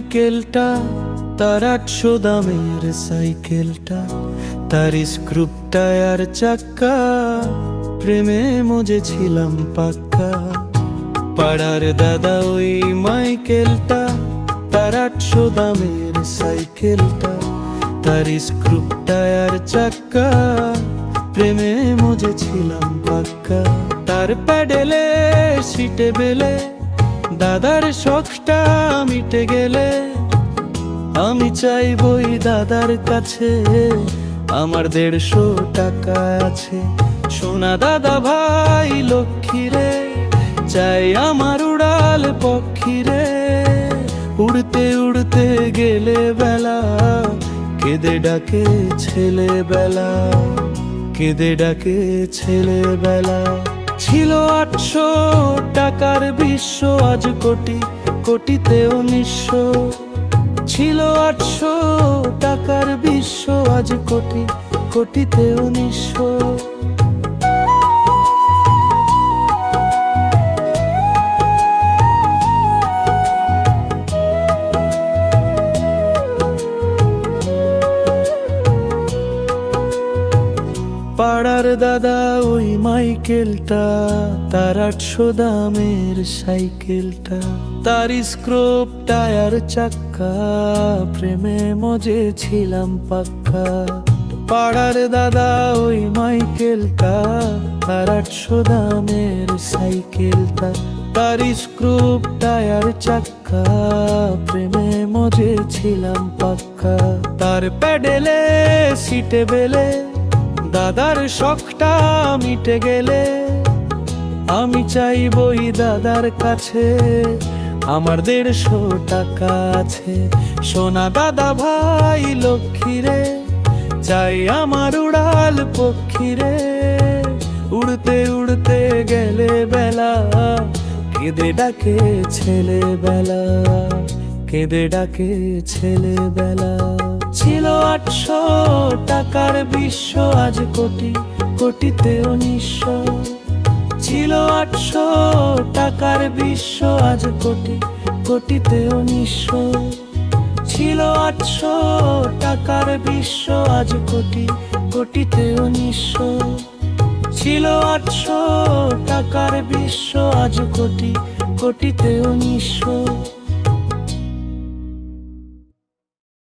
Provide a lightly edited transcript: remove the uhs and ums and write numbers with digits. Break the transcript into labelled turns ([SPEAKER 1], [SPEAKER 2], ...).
[SPEAKER 1] মাইকেলটা, তার 800 দামের সাইকেলটা, তার স্ক্রুপ টায়ার চাক্কা, প্রেমে মজেছিলাম পাক্কা। পাড়ার দাদা ওই মাইকেলটা, তার 800 দামের সাইকেলটা, তার স্ক্রুপ টায়ার চাক্কা, প্রেমে মজেছিলাম পাক্কা। তার প্যাডেলে সিটে বেলে দাদার শখটা মিটে গেলে, আমি চাইবই দাদার কাছে আমার 150 টাকা আছে। সোনা দাদা ভাই লক্ষ্মী রে, চাই আমার উড়াল পক্ষী রে। উড়তে উড়তে গেলে বেলা, কেঁদে ডাকে ছেলেবেলা, কেঁদে ডাকে ছেলেবেলা। ছিল 800 টাকার বিশ্ব, আজ কোটি কোটিতেও নিঃস্ব। ছিল 800 টাকার বিশ্ব, আজ কোটি কোটিতেও নিঃস্ব। পাড়ার দাদা ওই মাইকেলটা, তার 800 দামের সাইকেলটা, তার স্ক্রুপ টায়ার চাক্কা, প্রেমে মজেছিলাম পাক্কা। পাড়ার দাদা ওই মাইকেলটা, তার 800 দামের সাইকেলটা, তার স্ক্রুপ টায়ার চাক্কা, প্রেমে মজেছিলাম পাক্কা। তার প্যাডেলে সিটে বেলে দাদার শখটা মিটে গেলে, আমি চাইবই দাদার কাছে আমার 150 টাকা আছে। সোনা দাদা ভাই লক্ষ্মী রে, চাই আমার উড়াল পক্ষী রে। উড়তে উড়তে গেলে বেলা, কেঁদে ডাকে ছেলেবেলা, কেঁদে ডাকে ছেলেবেলা। ছিল 800 টাকার বিশ্ব, আজ কোটি কোটিতেও নিঃস্ব। ছিল 800 টাকার বিশ্ব, আজ কোটি কোটিতেও নিঃস্ব। ছিল 800 টাকার বিশ্ব, আজ কোটি কোটিতেও নিঃস্ব। ছিল 800 টাকার বিশ্ব, আজ কোটি কোটিতেও নিঃস্ব।